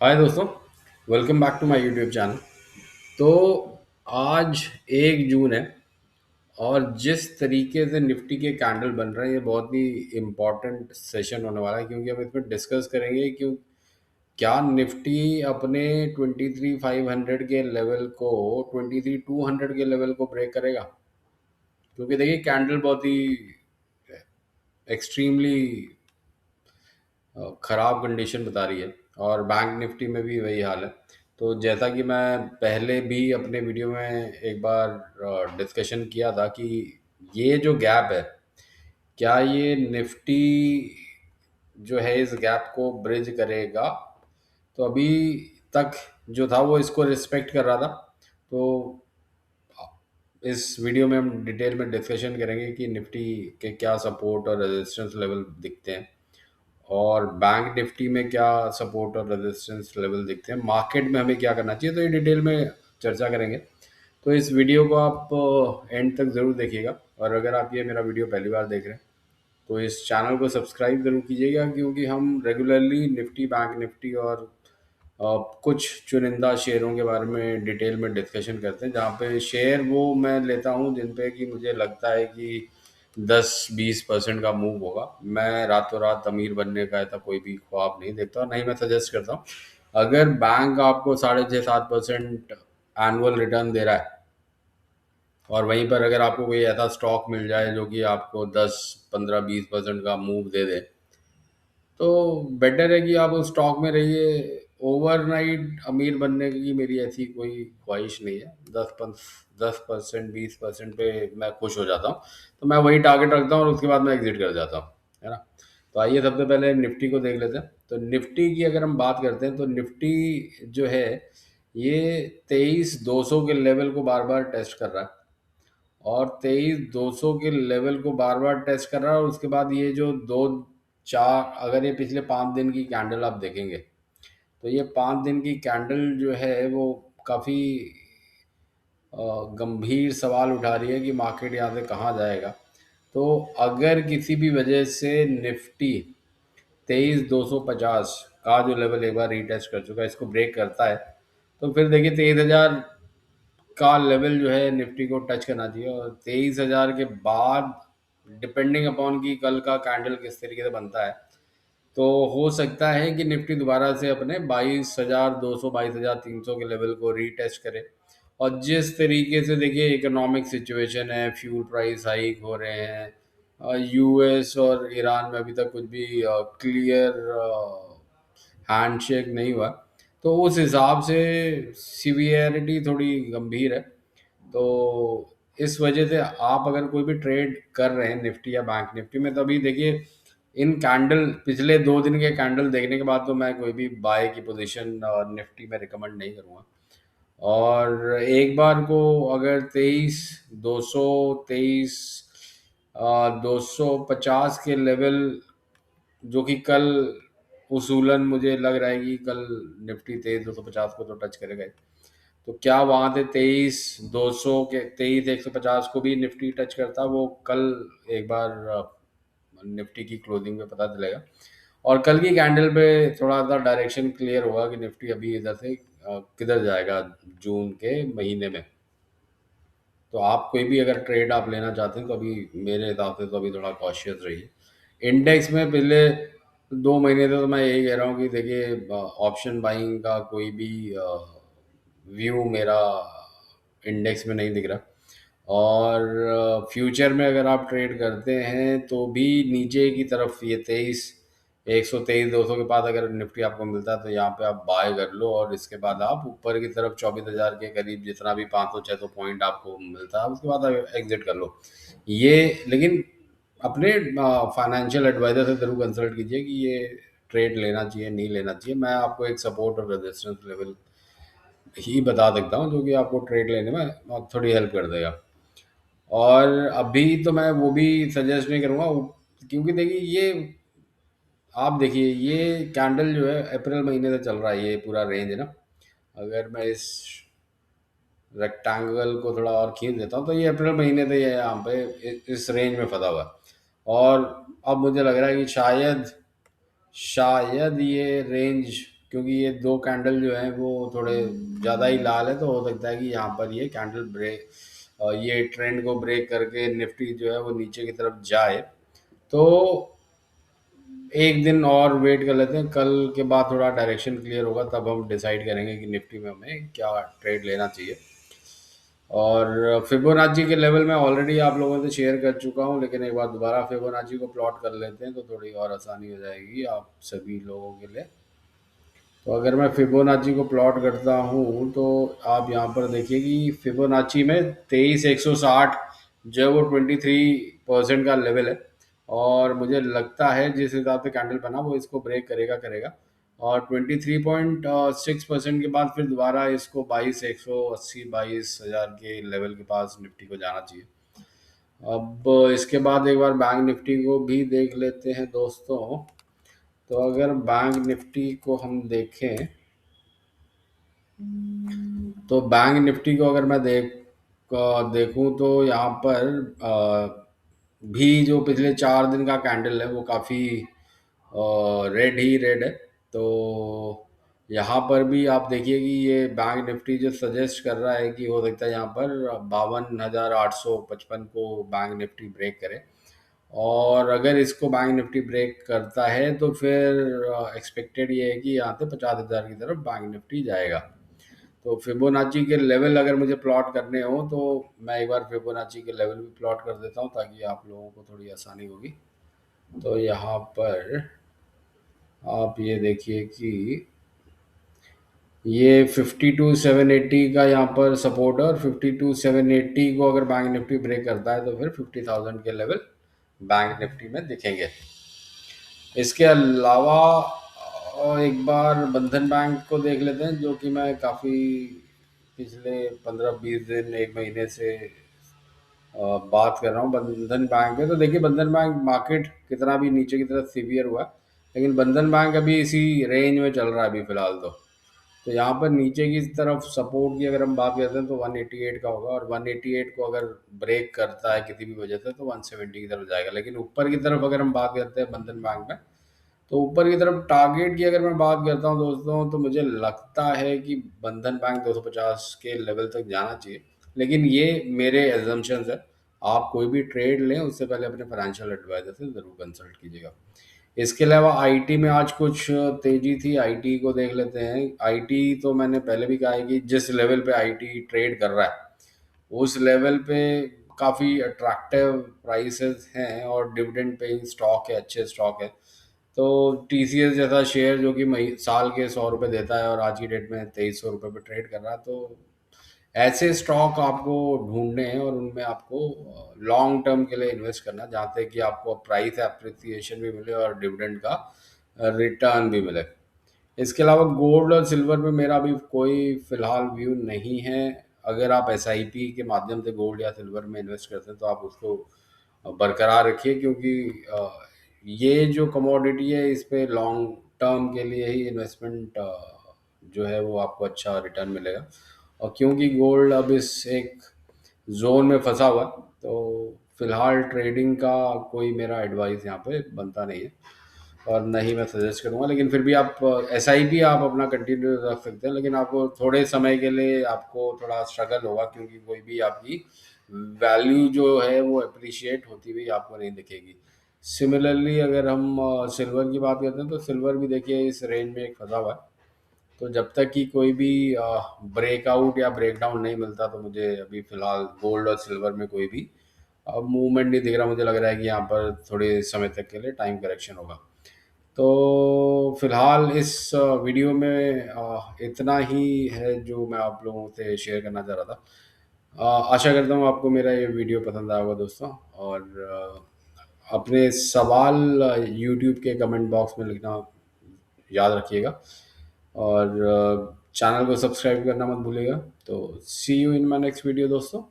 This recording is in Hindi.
हाय दोस्तों, welcome back to my YouTube channel. तो आज 1 जून है और जिस तरीके से निफ्टी के कैंडल बन रहे हैं ये बहुत ही इम्पोर्टेंट सेशन होने वाला है, क्योंकि हम इसमें डिस्कस करेंगे कि क्या निफ्टी अपने 23,500 के लेवल को 23,200 के लेवल को ब्रेक करेगा। क्योंकि देखिए कैंडल बहुत ही एक्सट्रीमली ख़राब कंडीशन बता रही है और बैंक निफ्टी में भी वही हाल है। तो जैसा कि मैं पहले भी अपने वीडियो में एक बार डिस्कशन किया था कि ये जो गैप है, क्या ये निफ्टी जो है इस गैप को ब्रिज करेगा। तो अभी तक जो था वो इसको रिस्पेक्ट कर रहा था। तो इस वीडियो में हम डिटेल में डिस्कशन करेंगे कि निफ्टी के क्या सपोर्ट और रेजिस्टेंस लेवल दिखते हैं और बैंक निफ्टी में क्या सपोर्ट और रेजिस्टेंस लेवल दिखते हैं, मार्केट में हमें क्या करना चाहिए। तो ये डिटेल में चर्चा करेंगे। तो इस वीडियो को आप एंड तक ज़रूर देखिएगा और अगर आप ये मेरा वीडियो पहली बार देख रहे हैं तो इस चैनल को सब्सक्राइब ज़रूर कीजिएगा, क्योंकि हम रेगुलरली निफ्टी, बैंक निफ्टी और कुछ चुनिंदा शेयरों के बारे में डिटेल में डिस्कशन करते हैं, जहाँ पे शेयर वो मैं लेता हूँ जिन पे कि मुझे लगता है कि 10-20% का मूव होगा। मैं रातों रात अमीर बनने का ऐसा कोई भी ख्वाब नहीं देखता और नहीं मैं सजेस्ट करता हूँ। अगर बैंक आपको 6.5-7% एनुअल रिटर्न दे रहा है और वहीं पर अगर आपको कोई ऐसा स्टॉक मिल जाए जो कि आपको 10-15-20% का मूव दे दे, तो बेटर है कि आप उस स्टॉक में रहिए। ओवरनाइट अमीर बनने की मेरी ऐसी कोई ख्वाहिश नहीं है। 10% 20% पे मैं खुश हो जाता हूँ। तो मैं वही टारगेट रखता हूँ और उसके बाद मैं एग्जिट कर जाता हूँ, है ना। तो आइए सबसे पहले निफ्टी को देख लेते हैं। तो निफ्टी की अगर हम बात करते हैं तो निफ्टी जो है ये 23,200 के लेवल को बार बार टेस्ट कर रहा है और 23,200 के लेवल को बार बार टेस्ट कर रहा है। और उसके बाद ये जो दो चार, अगर ये पिछले 5 दिन की कैंडल आप देखेंगे तो ये 5 दिन की कैंडल जो है वो काफ़ी गंभीर सवाल उठा रही है कि मार्केट यहाँ से कहाँ जाएगा। तो अगर किसी भी वजह से निफ्टी 23,250 का जो लेवल एक बार रीटेस्ट कर चुका है इसको ब्रेक करता है, तो फिर देखिए 23,000 का लेवल जो है निफ्टी को टच करना चाहिए। और 23,000 के बाद डिपेंडिंग अपॉन कि कल का कैंडल किस तरीके से बनता है, तो हो सकता है कि निफ्टी दोबारा से अपने 22,200 22,300 के लेवल को रीटेस्ट करे। और जिस तरीके से देखिए इकोनॉमिक सिचुएशन है, फ्यूल प्राइस हाइक हो रहे हैं, यूएस और ईरान में अभी तक कुछ भी क्लियर हैंडशेक नहीं हुआ, तो उस हिसाब से सीवियरिटी थोड़ी गंभीर है। तो इस वजह से आप अगर कोई भी ट्रेड कर रहे हैं निफ्टी या बैंक निफ्टी में, तो अभी देखिए इन कैंडल पिछले 2 दिन के कैंडल देखने के बाद तो मैं कोई भी बाय की पोजीशन निफ्टी में रिकमेंड नहीं करूँगा। और एक बार को अगर 250 के लेवल जो कि कल उसूलन मुझे लग रहा है कि कल निफ्टी 23,250 को तो टच करेगा ही। तो क्या वहाँ से 23,200 के 23,150 को भी निफ्टी टच करता, वो कल एक बार निफ्टी की क्लोजिंग में पता चलेगा। और कल की कैंडल पे थोड़ा सा डायरेक्शन क्लियर होगा कि निफ्टी अभी इधर से किधर जाएगा जून के महीने में। तो आप कोई भी अगर ट्रेड आप लेना चाहते हैं तो अभी मेरे हिसाब से तो अभी थोड़ा कॉशियस रहिए। इंडेक्स में पिछले 2 महीने से तो मैं यही कह रहा हूँ कि देखिए ऑप्शन बाइंग का कोई भी व्यू मेरा इंडेक्स में नहीं दिख रहा। और फ्यूचर में अगर आप ट्रेड करते हैं तो भी नीचे की तरफ ये 123 200 के पास अगर निफ्टी आपको मिलता है तो यहाँ पे आप बाय कर लो और इसके बाद आप ऊपर की तरफ 24,000 के करीब जितना भी 500-600 पॉइंट आपको मिलता है उसके बाद आप एग्जिट कर लो। ये लेकिन अपने फाइनेंशियल एडवाइजर से ज़रूर कंसल्ट कीजिए कि ये ट्रेड लेना चाहिए नहीं लेना चाहिए। मैं आपको एक सपोर्ट और रेजिस्टेंस लेवल ही बता सकता हूँ जो कि आपको ट्रेड लेने में थोड़ी हेल्प कर देगा। और अभी तो मैं वो भी सजेस्ट नहीं करूँगा, क्योंकि देखिए ये आप देखिए ये कैंडल जो है अप्रैल महीने से चल रहा है, ये पूरा रेंज है ना। अगर मैं इस रेक्टेंगल को थोड़ा और खींच देता हूँ तो ये अप्रैल महीने से ये यहाँ पे इस रेंज में फंसा हुआ है। और अब मुझे लग रहा है कि शायद शायद ये रेंज क्योंकि ये दो कैंडल जो हैं वो थोड़े ज़्यादा ही लाल है, तो हो सकता है कि यहाँ पर ये कैंडल ब्रेक, ये ट्रेंड को ब्रेक करके निफ्टी जो है वो नीचे की तरफ जाए। तो एक दिन और वेट कर लेते हैं, कल के बाद थोड़ा डायरेक्शन क्लियर होगा, तब हम डिसाइड करेंगे कि निफ्टी में हमें क्या ट्रेड लेना चाहिए। और फिबोनाची के लेवल मैं ऑलरेडी आप लोगों से शेयर कर चुका हूँ, लेकिन एक बार दोबारा फिबोनाची को प्लॉट कर लेते हैं तो थोड़ी और आसानी हो जाएगी आप सभी लोगों के लिए। तो अगर मैं फिबोनाची को प्लॉट करता हूँ तो आप यहाँ पर देखिए कि फिबोनाची में 23,160 जो है वो 23% का लेवल है, और मुझे लगता है जिस हिसाब से कैंडल बना वो इसको ब्रेक करेगा करेगा, और 23.6% के बाद फिर दोबारा इसको 22,180 22,000 के लेवल के पास निफ्टी को जाना चाहिए। अब इसके बाद एक बार बैंक निफ्टी को भी देख लेते हैं दोस्तों। तो अगर बैंक निफ्टी को हम देखें तो बैंक निफ्टी को अगर मैं देखूं तो यहाँ पर भी जो पिछले 4 दिन का कैंडल है वो काफ़ी रेड ही रेड है। तो यहाँ पर भी आप देखिए कि ये बैंक निफ्टी जो सजेस्ट कर रहा है कि हो सकता है यहाँ पर 52,855 को बैंक निफ्टी ब्रेक करे, और अगर इसको बैंक निफ्टी ब्रेक करता है तो फिर एक्सपेक्टेड ये है कि यहाँ से 50,000 की तरफ बैंक निफ्टी जाएगा। तो फिबोनाची के लेवल अगर मुझे प्लॉट करने हो तो मैं एक बार फिबोनाची के लेवल भी प्लॉट कर देता हूँ ताकि आप लोगों को थोड़ी आसानी होगी। तो यहाँ पर आप ये देखिए कि ये 52,780 का यहाँ पर सपोर्ट है, और 52,780 को अगर बैंक निफ्टी ब्रेक करता है तो फिर 50,000 के लेवल बैंक निफ्टी में दिखेंगे। इसके अलावा एक बार बंधन बैंक को देख लेते हैं, जो कि मैं काफ़ी पिछले 15-20 दिन एक महीने से बात कर रहा हूँ बंधन बैंक में। तो देखिए बंधन बैंक मार्केट कितना भी नीचे की तरफ सीवियर हुआ है, लेकिन बंधन बैंक अभी इसी रेंज में चल रहा है अभी फिलहाल। तो यहाँ पर नीचे की तरफ सपोर्ट की अगर हम बात करते हैं तो 188 का होगा, और 188 को अगर ब्रेक करता है किसी भी वजह से तो 170 की तरफ जाएगा। लेकिन ऊपर की तरफ अगर हम बात करते हैं बंधन बैंक में, तो ऊपर की तरफ टारगेट की अगर मैं बात करता हूँ दोस्तों, तो मुझे लगता है कि बंधन बैंक 250 के लेवल तक जाना चाहिए। लेकिन ये मेरे एजम्पशंस है, आप कोई भी ट्रेड लें उससे पहले अपने फाइनेंशियल एडवाइजर से ज़रूर कंसल्ट कीजिएगा। इसके अलावा आईटी में आज कुछ तेजी थी, आईटी को देख लेते हैं। आईटी तो मैंने पहले भी कहा है कि जिस लेवल पे आईटी ट्रेड कर रहा है उस लेवल पे काफ़ी अट्रैक्टिव प्राइसेस हैं, और डिविडेंड पेइंग स्टॉक है, अच्छे स्टॉक है। तो टीसीएस जैसा शेयर जो कि मही साल के 100 रुपये देता है और आज की डेट में 2300 रुपये पे ट्रेड कर रहा है, तो ऐसे स्टॉक आपको ढूंढने हैं और उनमें आपको लॉन्ग टर्म के लिए इन्वेस्ट करना है, जहाँ तक कि आपको प्राइस एप्रिसिएशन भी मिले और डिविडेंड का रिटर्न भी मिले। इसके अलावा गोल्ड और सिल्वर में मेरा अभी कोई फिलहाल व्यू नहीं है। अगर आप एसआईपी के माध्यम से गोल्ड या सिल्वर में इन्वेस्ट करते हैं तो आप उसको बरकरार रखिए, क्योंकि ये जो कमोडिटी है इस पे लॉन्ग टर्म के लिए ही इन्वेस्टमेंट जो है वो आपको अच्छा रिटर्न मिलेगा। और क्योंकि गोल्ड अब इस एक जोन में फंसा हुआ है, तो फिलहाल ट्रेडिंग का कोई मेरा एडवाइस यहाँ पे बनता नहीं है, और न ही मैं सजेस्ट करूँगा। लेकिन फिर भी आप एसआईपी आप अपना कंटिन्यू रख सकते हैं, लेकिन आपको थोड़े समय के लिए आपको थोड़ा स्ट्रगल होगा, क्योंकि कोई भी आपकी वैल्यू जो है वो अप्रिशिएट होती हुई आपको नहीं दिखेगी। सिमिलरली अगर हम सिल्वर की बात करते हैं तो सिल्वर भी देखिए इस रेंज में एक फंसा हुआ है। तो जब तक कि कोई भी ब्रेकआउट या ब्रेकडाउन नहीं मिलता तो मुझे अभी फ़िलहाल गोल्ड और सिल्वर में कोई भी मूवमेंट नहीं दिख रहा। मुझे लग रहा है कि यहाँ पर थोड़े समय तक के लिए टाइम करेक्शन होगा। तो फ़िलहाल इस वीडियो में इतना ही है जो मैं आप लोगों से शेयर करना चाह रहा था। आशा करता हूँ आपको मेरा ये वीडियो पसंद आया होगा दोस्तों, और अपने सवाल यूट्यूब के कमेंट बॉक्स में लिखना याद रखिएगा, और चैनल को सब्सक्राइब करना मत भूलिएगा। तो see you in my next video दोस्तों।